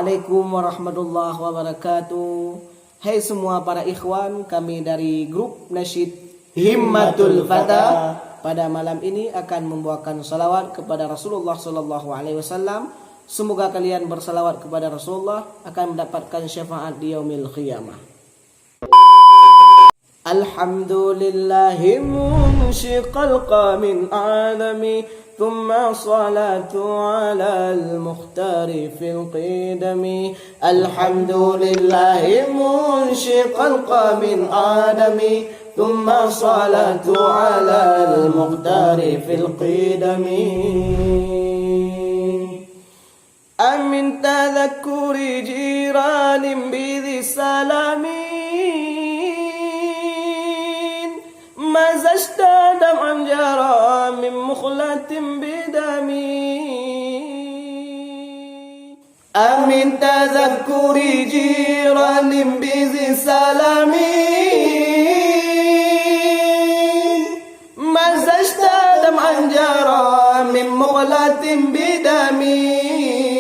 Assalamualaikum warahmatullahi wabarakatuh. Hai semua para ikhwan, kami dari grup Nasyid Himmatul Fata pada malam ini akan membawakan salawat kepada Rasulullah SAW. Semoga kalian bersalawat kepada Rasulullah akan mendapatkan syafaat di yaumil qiyamah. Alhamdulillahi munsyiqal qamin alami, ثم صلاة على المختار في القدم. الحمد لله منشق القام آدم، ثم صلاة على المختار في القدم. أمن تذكر جيران بذي السلام، ماذا اشتد عن جرى من مخلة بدمي. أمن تذكر جيران بذي سلام، ماذا اشتد عن جرى من مخلة بدمي.